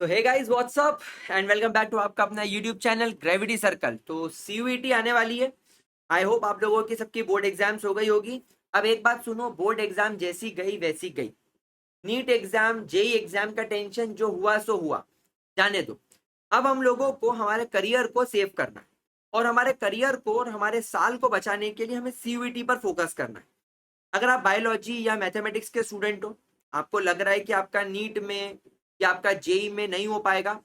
तो hey guys what's up and welcome back to आपका अपना यूट्यूब चैनल ग्रेविटी सर्कल। तो सीयूईटी आने वाली है। आई होप आप लोगों की सबकी बोर्ड एग्जाम्स हो गई होगी। अब एक बात सुनो, बोर्ड एग्जाम जैसी गई वैसी गई। नीट एग्जाम जेई एग्जाम का टेंशन जो हुआ सो हुआ, जाने दो। अब हम लोगों को हमारे करियर को सेव करना है और हमारे करियर को और हमारे साल को बचाने के लिए हमें सीयूईटी पर फोकस करना है। अगर आप बायोलॉजी या मैथमेटिक्स के स्टूडेंट हो, आपको लग रहा है कि आपका नीट में या आपका जेई में नहीं हो पाएगा,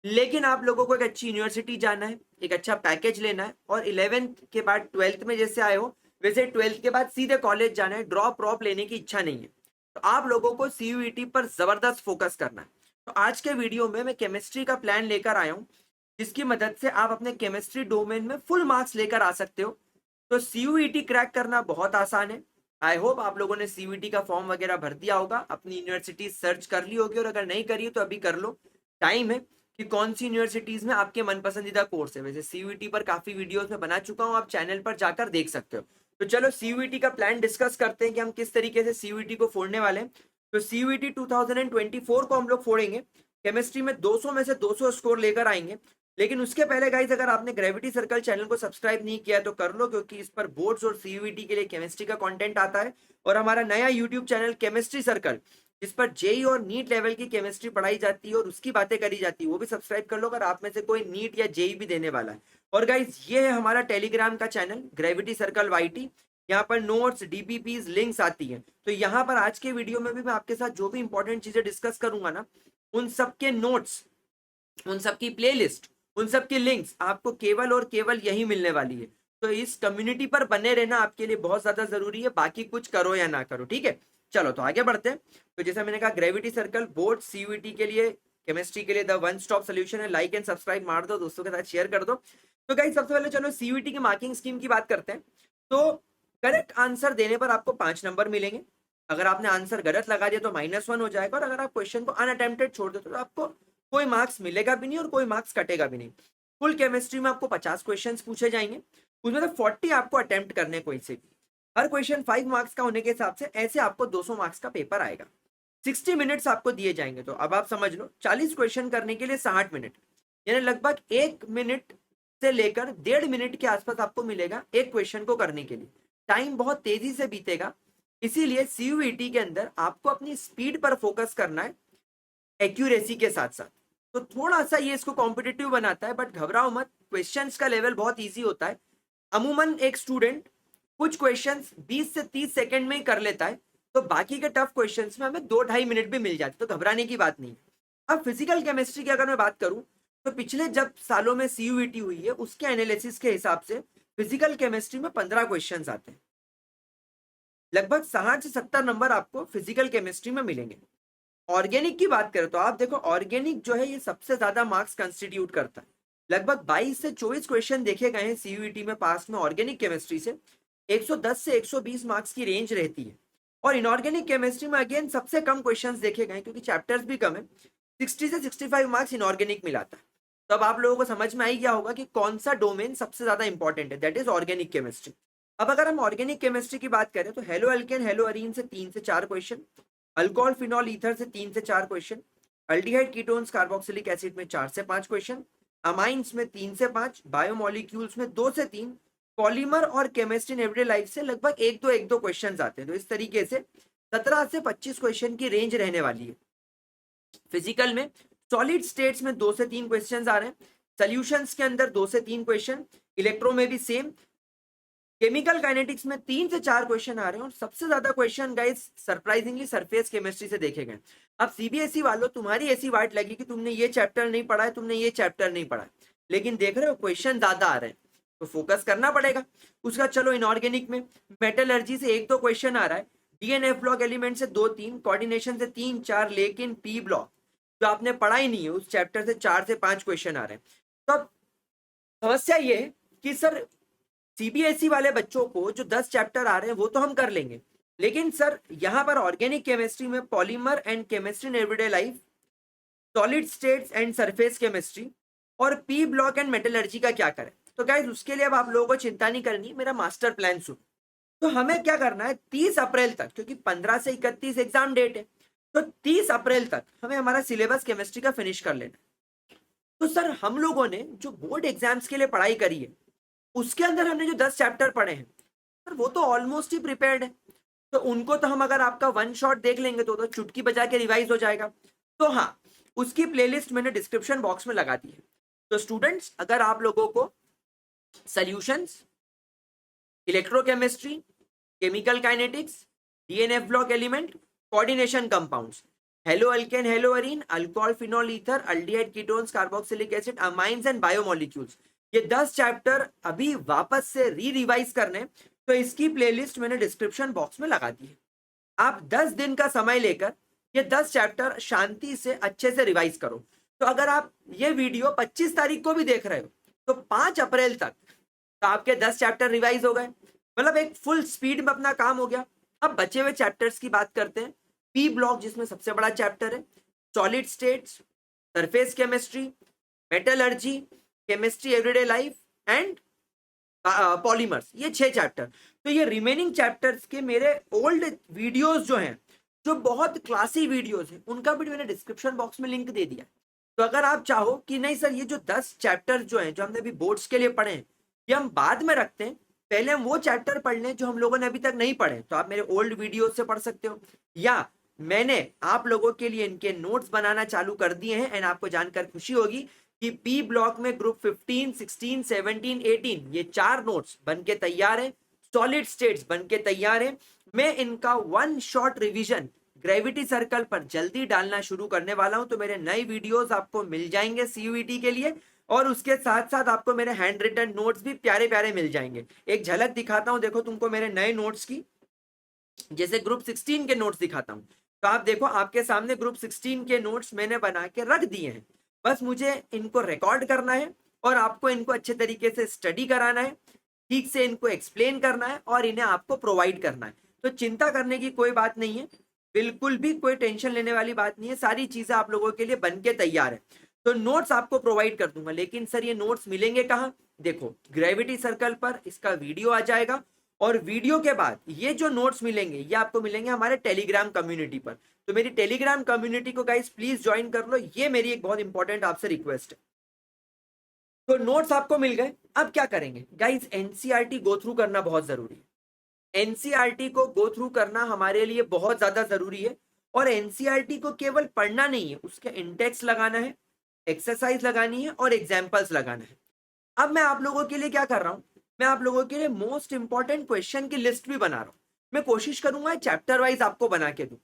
लेकिन आप लोगों को एक अच्छी यूनिवर्सिटी जाना है, एक अच्छा पैकेज लेना है और 11th के बाद 12th में जैसे आए हो वैसे 12th के बाद सीधे कॉलेज जाना है, ड्रॉप ड्रॉप लेने की इच्छा नहीं है, तो आप लोगों को सीयूईटी पर जबरदस्त फोकस करना है। तो आज के वीडियो में मैं केमिस्ट्री का प्लान लेकर आया हूँ, जिसकी मदद से आप अपने केमिस्ट्री डोमेन में फुल मार्क्स लेकर आ सकते हो। तो सीयूईटी क्रैक करना बहुत आसान है। आई होप आप लोगों ने सीयूईटी का फॉर्म वगैरह भर दिया होगा, अपनी यूनिवर्सिटी सर्च कर ली होगी और अगर नहीं करी तो अभी कर लो, टाइम है कि कौन सी यूनिवर्सिटीज में आपके मन पसंदीदा कोर्स है। वैसे सीयूईटी पर काफी वीडियोस में बना चुका हूं, आप चैनल पर जाकर देख सकते हो। तो चलो सीयूईटी का प्लान डिस्कस करते हैं कि हम किस तरीके से सीयूईटी को फोड़ने वाले हैं। तो सीयूईटी 2024 को हम लोग फोड़ेंगे। केमिस्ट्री में 200 में से 200 स्कोर लेकर आएंगे। लेकिन उसके पहले गाइज, अगर आपने ग्रेविटी सर्कल चैनल को सब्सक्राइब नहीं किया तो कर लो, क्योंकि इस पर बोर्ड्स और सीयूईटी के लिए केमिस्ट्री का कंटेंट आता है। और हमारा नया यूट्यूब चैनल केमिस्ट्री सर्कल, जिस पर जेई और नीट लेवल की केमिस्ट्री पढ़ाई जाती है और उसकी बातें करी जाती है, वो भी सब्सक्राइब कर लो अगर आप में से कोई नीट या जेई भी देने वाला है। और गाइज, ये है हमारा टेलीग्राम का चैनल ग्रेविटी सर्कल वाईटी। यहाँ पर नोट्स डीपीपीज लिंक्स आती हैं। तो यहाँ पर आज के वीडियो में भी मैं आपके साथ जो भी इंपॉर्टेंट चीजें डिस्कस करूंगा ना, उन सबके नोट्स, उन सबकी प्लेलिस्ट, उन सबकी लिंक्स आपको केवल और केवल यही मिलने वाली है। तो इस कम्युनिटी पर बने रहना आपके लिए बहुत ज्यादा जरूरी है, बाकी कुछ करो या ना करो, ठीक है। चलो तो आगे बढ़ते हैं। तो जैसा मैंने कहा, ग्रेविटी सर्कल बोर्ड सीयूईटी के लिए, केमिस्ट्री के लिए द वन स्टॉप सोल्यूशन है। लाइक एंड सब्सक्राइब मार दो, दोस्तों के साथ शेयर कर दो। तो गाइस, सबसे पहले चलो सीयूईटी की मार्किंग स्कीम की बात करते हैं। तो करेक्ट आंसर देने पर आपको 5 नंबर मिलेंगे। अगर आपने आंसर गलत लगा दिया तो -1 हो जाएगा, और अगर आप क्वेश्चन को अनअटेम्प्टेड छोड़ देते तो आपको कोई मार्क्स मिलेगा भी नहीं और कोई मार्क्स कटेगा भी नहीं। फुल केमिस्ट्री में आपको 50 क्वेश्चंस पूछे जाएंगे, उसमें से 40 आपको अटेम्प्ट करने कोई से भी। हर क्वेश्चन 5 मार्क्स का होने के हिसाब से ऐसे आपको 200 मार्क्स का पेपर आएगा। 60 मिनट्स आपको दिए जाएंगे। तो अब आप समझ लो, 40 क्वेश्चन करने के लिए 60 मिनट, यानी लगभग 1 मिनट से लेकर 1.5 मिनट के आसपास आपको मिलेगा एक क्वेश्चन को करने के लिए। टाइम बहुत तेजी से बीतेगा, इसीलिए सीयूईटी के अंदर आपको अपनी स्पीड पर फोकस करना है एक्यूरेसी के साथ साथ। तो थोड़ा सा ये इसको कॉम्पिटिटिव बनाता है, बट घबराओ मत, क्वेश्चंस का लेवल बहुत इजी होता है। अमूमन एक स्टूडेंट कुछ क्वेश्चंस 20 से 30 सेकंड में ही कर लेता है, तो बाकी के टफ क्वेश्चंस में हमें 2-2.5 मिनट भी मिल जाते, तो घबराने की बात नहीं। अब फिजिकल केमिस्ट्री की अगर मैं बात करूं, तो पिछले जब सालों में सीयूईटी हुई है उसके एनालिसिस के हिसाब से फिजिकल केमिस्ट्री में 15 क्वेश्चन आते हैं। लगभग 60 से 70 नंबर आपको फिजिकल केमिस्ट्री में मिलेंगे। ऑर्गेनिक की बात करें तो आप देखो, ऑर्गेनिक जो है ये सबसे ज्यादा मार्क्स कंस्टिट्यूट करता है। लगभग 22 से 24 क्वेश्चन देखे गए हैं सीयूईटी में पास में ऑर्गेनिक केमिस्ट्री से। 110 से 120 मार्क्स की रेंज रहती है। और इनऑर्गेनिक केमिस्ट्री में अगेन सबसे कम क्वेश्चंस देखे गए क्योंकि चैप्टर्स भी कम है। 60 से 65 मार्क्स इनऑर्गेनिक मिलाता है। तो अब आप लोगों को समझ में आई गया होगा कि कौन सा डोमेन सबसे ज्यादा इंपॉर्टेंट है, दैट इज ऑर्गेनिक केमिस्ट्री। अब अगर हम ऑर्गेनिक केमिस्ट्री की बात करें तो हेलो एल्केन हेलो अरीन से 3 से 4 क्वेश्चन, अल्कोहल फिनॉल ईथर से 3 से 4 question, aldehyde ketones carboxylic acid में 4 से 5 क्वेश्चन, अमाइंस में 3 से 5, बायोमोलिक्यूल्स में 2 से 3, पॉलीमर और केमिस्ट्री इन एवरीडे लाइफ से लगभग एक दो क्वेश्चन आते हैं। तो इस तरीके से 17 से 25 क्वेश्चन की रेंज रहने वाली है। फिजिकल में सॉलिड स्टेट्स में 2 से 3 क्वेश्चन आ रहे हैं, सोल्यूशंस के अंदर 2 से 3 क्वेश्चन, इलेक्ट्रो में भी सेम, केमिकल काइनेटिक्स में 3 से 4 क्वेश्चन आ रहे हैं। और सबसे ज्यादा question guys surprisingly surface chemistry से देखे गए। अब सीबीएसई वालों, तुम्हारी ऐसी वाट लगी कि तुमने ये चैप्टर नहीं पढ़ा है, तुमने ये चैप्टर नहीं पढ़ा है, लेकिन देख रहे हो क्वेश्चन ज्यादा आ रहे हैं, तो फोकस करना पड़ेगा उसका। चलो इनऑर्गेनिक में मेटलर्जी से 1-2 क्वेश्चन आ रहा है, डीएनएफ ब्लॉक एलिमेंट से 2-3, कोऑर्डिनेशन से 3-4, लेकिन पी ब्लॉक जो आपने पढ़ा ही नहीं है उस चैप्टर से 4 से 5 क्वेश्चन आ रहे हैं। तो अब समस्या ये है कि सर, सीबीएसई वाले बच्चों को जो 10 चैप्टर आ रहे हैं वो तो हम कर लेंगे, लेकिन सर यहाँ पर ऑर्गेनिक केमिस्ट्री में polymer and chemistry in everyday life, solid states and surface chemistry और पी ब्लॉक एंड मेटलर्जी का क्या करें। तो गाइस, उसके लिए अब आप लोगों को चिंता नहीं करनी, मेरा मास्टर प्लान सुनो। तो हमें क्या करना है, 30 अप्रैल तक, क्योंकि 15 से 31 एग्जाम डेट है, तो 30 अप्रैल तक हमें हमारा सिलेबस केमिस्ट्री का फिनिश कर लेना है। तो सर हम लोगों ने जो बोर्ड एग्जाम्स के लिए पढ़ाई करी है उसके अंदर हमने जो 10 चैप्टर पढ़े हैं सर वो तो ऑलमोस्ट ही प्रिपेयर्ड है। तो उनको तो हम अगर आपका वन शॉट देख लेंगे तो चुटकी बजा के रिवाइज हो जाएगा। तो हाँ, उसकी प्लेलिस्ट मैंने डिस्क्रिप्शन बॉक्स में लगा दी है। तो स्टूडेंट्स, अगर आप लोगों को solutions, electrochemistry, chemical kinetics, DNF block element, coordination compounds, hello alkane, hello Areen, alcohol, phenol, ether, aldehyde, ketones, carboxylic acid, amines and biomolecules, ये 10 चैप्टर अभी वापस से रिवाइज करने, तो इसकी प्लेलिस्ट मैंने डिस्क्रिप्शन बॉक्स में लगा दी है। आप 10 दिन का समय लेकर ये 10 चैप्टर शांति से अच्छे से रिवाइज करो। तो अगर आप ये वीडियो 25 तारीख को भी देख रहे हो तो 5 अप्रैल तक तो आपके 10 चैप्टर रिवाइज हो गए, मतलब एक फुल स्पीड में अपना काम हो गया। अब बचे हुए चैप्टर्स की बात करते हैं। पी ब्लॉक जिसमें सबसे बड़ा चैप्टर है, solid states, surface chemistry, metallurgy, chemistry everyday life and polymers, ये 6 चैप्टर। तो ये रिमेनिंग चैप्टर्स के मेरे ओल्ड वीडियोस जो हैं, जो बहुत क्लासी वीडियोस हैं, उनका भी मैंने डिस्क्रिप्शन बॉक्स में लिंक दे दिया। तो अगर आप चाहो कि नहीं सर ये जो 10 चैप्टर जो हैं जो हमने अभी बोर्ड्स के लिए पढ़े हैं ये हम बाद में रखते हैं, पहले हम वो चैप्टर पढ़ लें जो हम लोगों ने अभी तक नहीं पढ़े, तो आप मेरे ओल्ड वीडियो से पढ़ सकते हो। या मैंने आप लोगों के लिए इनके नोट्स बनाना चालू कर दिए हैं एंड आपको जानकर खुशी होगी कि पी ब्लॉक में ग्रुप 15, 16, 17, 18 ये 4 नोट्स बन के तैयार है, सॉलिड स्टेट्स बन के तैयार है। मैं इनका one shot revision gravity circle पर जल्दी डालना शुरू करने वाला हूं, तो मेरे नए वीडियोस आपको मिल जाएंगे सीयूईटी के लिए, और उसके साथ साथ आपको मेरे हैंड रिटन नोट्स भी प्यारे प्यारे मिल जाएंगे। एक झलक दिखाता हूं, देखो तुमको मेरे नए नोट्स की, जैसे ग्रुप 16 के नोट्स दिखाता हूं। तो आप देखो आपके सामने ग्रुप 16 के नोट्स मैंने बना के रख दिए हैं, बस मुझे इनको रिकॉर्ड करना है और आपको इनको अच्छे तरीके से स्टडी कराना है, ठीक से इनको एक्सप्लेन करना है और इन्हें आपको प्रोवाइड करना है। तो चिंता करने की कोई बात नहीं है, बिल्कुल भी कोई टेंशन लेने वाली बात नहीं है, सारी चीजें आप लोगों के लिए बन के तैयार है। तो नोट्स आपको प्रोवाइड कर दूंगा, लेकिन सर ये नोट्स मिलेंगे कहाँ? देखो ग्रेविटी सर्कल पर इसका वीडियो आ जाएगा, और वीडियो के बाद ये जो नोट्स मिलेंगे ये आपको मिलेंगे हमारे टेलीग्राम कम्युनिटी पर। तो मेरी टेलीग्राम कम्युनिटी को गाइस प्लीज ज्वाइन कर लो, ये मेरी एक बहुत इंपॉर्टेंट आपसे रिक्वेस्ट है। तो नोट्स आपको मिल गए, अब क्या करेंगे गाइस? एनसीईआरटी गो थ्रू करना बहुत जरूरी है। एनसीईआरटी को गो थ्रू करना हमारे लिए बहुत ज्यादा जरूरी है, और एनसीईआरटी को केवल पढ़ना नहीं है, उसके इंडेक्स लगाना है, एक्सरसाइज लगानी है और एग्जाम्पल्स लगाना है। अब मैं आप लोगों के लिए क्या कर रहा हूं, मैं आप लोगों के लिए मोस्ट इंपॉर्टेंट क्वेश्चन की लिस्ट भी बना रहा हूं। मैं कोशिश करूंगा चैप्टर वाइज आपको बना के दूं।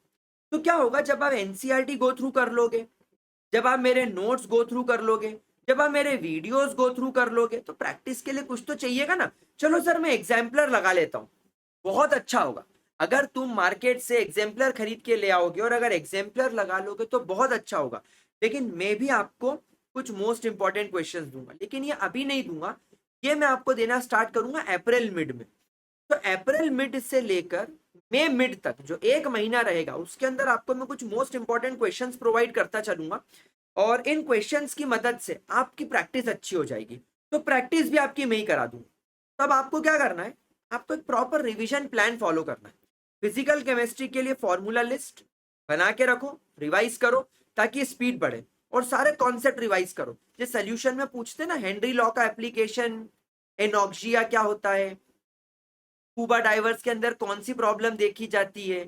तो क्या होगा जब आप एनसीईआरटी गो थ्रू कर लोगे, जब आप मेरे नोट्स गो थ्रू कर लोगे, जब आप मेरे वीडियोस गो थ्रू कर लोगे, तो प्रैक्टिस के लिए कुछ तो चाहिएगा ना। चलो सर मैं एग्जाम्पलर लगा लेता हूँ, बहुत अच्छा होगा अगर तुम मार्केट से एग्जाम्पलर खरीद के ले आओगे, और अगर एग्जाम्पलर लगा लोगे तो बहुत अच्छा होगा। लेकिन मैं भी आपको कुछ मोस्ट इंपॉर्टेंट क्वेश्चंस दूंगा, लेकिन ये अभी नहीं दूंगा, ये मैं आपको देना स्टार्ट करूंगा अप्रैल मिड में। तो अप्रैल मिड से लेकर मई मिड तक जो एक महीना रहेगा उसके अंदर आपको मैं कुछ मोस्ट इंपॉर्टेंट क्वेश्चंस प्रोवाइड करता चलूंगा, और इन क्वेश्चंस की मदद से आपकी प्रैक्टिस अच्छी हो जाएगी। तो प्रैक्टिस भी आपकी मैं ही करा दूंगा। तब आपको क्या करना है, आपको एक प्रॉपर रिवीजन प्लान फॉलो करना है। फिजिकल केमिस्ट्री के लिए फॉर्मूला लिस्ट बना के रखो, रिवाइज करो ताकि स्पीड बढ़े, और सारे कॉन्सेप्ट रिवाइज करो। जो सोल्यूशन में पूछते ना हेनरी लॉ का एप्लीकेशन, एनॉक्सिया क्या होता है, स्कूबा डाइवर्स के अंदर कौन सी प्रॉब्लम देखी जाती है,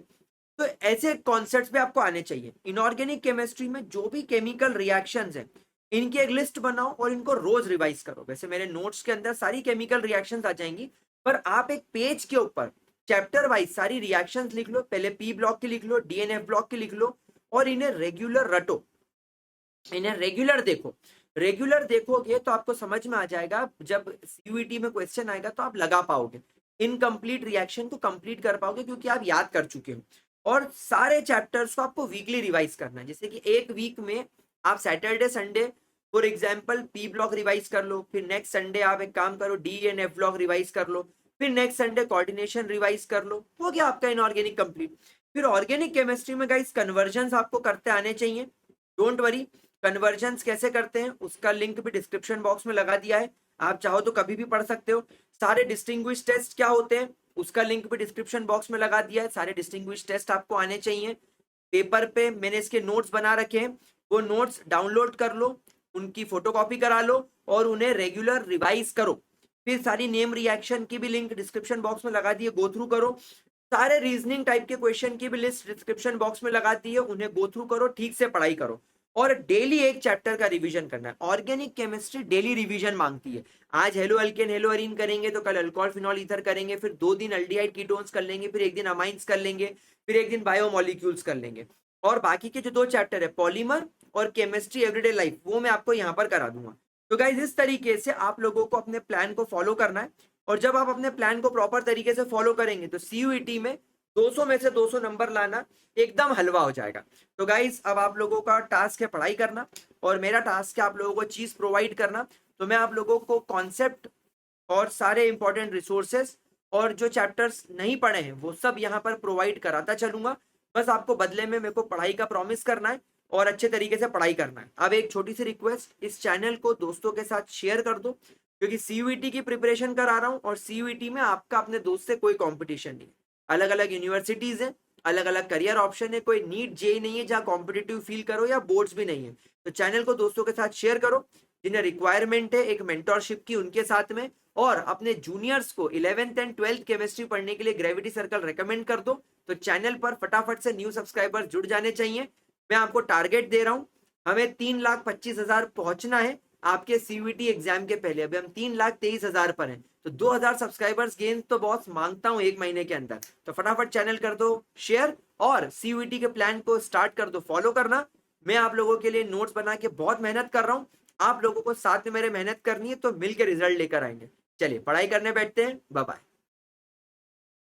तो ऐसे कॉन्सेप्ट्स भी आपको आने चाहिए। इनऑर्गेनिक केमिस्ट्री में जो भी केमिकल रिएक्शंस हैं इनकी एक लिस्ट बनाओ और इनको रोज रिवाइज करो। वैसे मेरे नोट्स के अंदर सारी केमिकल रिएक्शंस आ जाएंगी, पर आप एक पेज के ऊपर चैप्टर वाइज सारी रिएक्शंस लिख लो, पहले पी ब्लॉक की लिख लो, डीएनएफ ब्लॉक की लिख लो, और इन्हें रेगुलर रटो, इन्हें रेगुलर देखो। रेगुलर देखोगे तो आपको समझ में आ जाएगा, जब सीयूईटी में क्वेश्चन आएगा तो आप लगा पाओगे, इनकम्प्लीट रिएक्शन को कंप्लीट कर पाओगे क्योंकि आप याद कर चुके हो। और सारे चैप्टर्स को आपको वीकली रिवाइज करना है, जैसे कि एक वीक में आप Saturday Sunday for example P block revise कर लो, फिर नेक्स्ट संडे आप एक काम करो D and F block revise कर लो, फिर नेक्स्ट संडे कोऑर्डिनेशन रिवाइज कर लो, हो गया आपका इनऑर्गेनिक कंप्लीट। फिर ऑर्गेनिक केमिस्ट्री में गाइस कन्वर्जन आपको करते आने चाहिए, डोंट वरी। कन्वर्जन कैसे करते हैं उसका लिंक भी डिस्क्रिप्शन बॉक्स में लगा दिया है, आप चाहो तो कभी भी पढ़ सकते हो। सारे डिस्टिंग्विश टेस्ट क्या होते हैं उसका लिंक भी डिस्क्रिप्शन बॉक्स में लगा दिया है, सारे डिस्टिंग्विश टेस्ट आपको आने चाहिए। पेपर पे मैंने इसके नोट्स बना रखे हैं, वो नोट्स डाउनलोड कर लो, उनकी फोटोकॉपी करा लो और उन्हें रेगुलर रिवाइज करो। फिर सारी नेम रिएक्शन की भी लिंक डिस्क्रिप्शन बॉक्स में लगा दिए, गो थ्रू करो। सारे रीजनिंग टाइप के क्वेश्चन की भी लिस्ट डिस्क्रिप्शन बॉक्स में लगा दी है, उन्हें गो थ्रू करो, ठीक से पढ़ाई करो और डेली एक चैप्टर का रिवीजन करना है। ऑर्गेनिक केमिस्ट्री डेली रिवीजन मांगती है। आज हेलो अल्केन हेलो अरीन करेंगे तो कल अल्कोहल फिनॉल ईथर करेंगे, फिर 2 दिन अल्डिहाइड कीटोन्स कर लेंगे, फिर एक दिन अमाइंस कर लेंगे, फिर एक दिन बायोमोलिक्यूल्स कर लेंगे। और बाकी के जो 2 चैप्टर है पॉलीमर और केमिस्ट्री एवरीडे लाइफ, वो मैं आपको यहाँ पर करा दूंगा। तो गाइज इस तरीके से आप लोगों को अपने प्लान को फॉलो करना है और जब आप अपने प्लान को प्रॉपर तरीके से फॉलो करेंगे तो सीयूईटी में 200 में से 200 नंबर लाना एकदम हलवा हो जाएगा। तो गाइज अब आप लोगों का टास्क है पढ़ाई करना और मेरा टास्क है आप लोगों को चीज प्रोवाइड करना। तो मैं आप लोगों को कॉन्सेप्ट और सारे इंपॉर्टेंट रिसोर्सेस और जो चैप्टर्स नहीं पढ़े हैं वो सब यहाँ पर प्रोवाइड कराता चलूंगा। बस आपको बदले में मेरे को पढ़ाई का प्रॉमिस करना है और अच्छे तरीके से पढ़ाई करना है। अब एक छोटी सी रिक्वेस्ट, इस चैनल को दोस्तों के साथ शेयर कर दो क्योंकि सीयूईटी की प्रिपरेशन करा रहा हूँ और सीयूईटी में आपका अपने दोस्त से कोई कॉम्पिटिशन नहीं। अलग अलग यूनिवर्सिटीज है, अलग अलग करियर ऑप्शन है, कोई नीट जेई नहीं है जहाँ कॉम्पिटेटिव फील करो या बोर्ड्स भी नहीं है। तो चैनल को दोस्तों के साथ शेयर करो जिन्हें रिक्वायरमेंट है एक मेंटोरशिप की उनके साथ में, और अपने जूनियर्स को 11th एंड 12th केमिस्ट्री पढ़ने के लिए ग्रेविटी सर्कल रेकमेंड कर दो। तो चैनल पर फटाफट से न्यू सब्सक्राइबर्स जुड़ जाने चाहिए। मैं आपको टारगेट दे रहा हूं, हमें 3,25,000 पहुंचना है आपके सीयूईटी एग्जाम के पहले। अभी हम 3,23,000 पर हैं, तो 2,000 सब्सक्राइबर्स गेन तो बॉस मांगता हूं 1 महीने के अंदर। तो फटाफट चैनल कर दो शेयर और सीयूईटी के प्लान को स्टार्ट कर दो फॉलो करना। मैं आप लोगों के लिए नोट्स बना के बहुत मेहनत कर रहा हूँ, आप लोगों को साथ में मेरे मेहनत करनी है, तो मिलकर रिजल्ट लेकर आएंगे। चलिए पढ़ाई करने बैठते हैं, बाय बाय।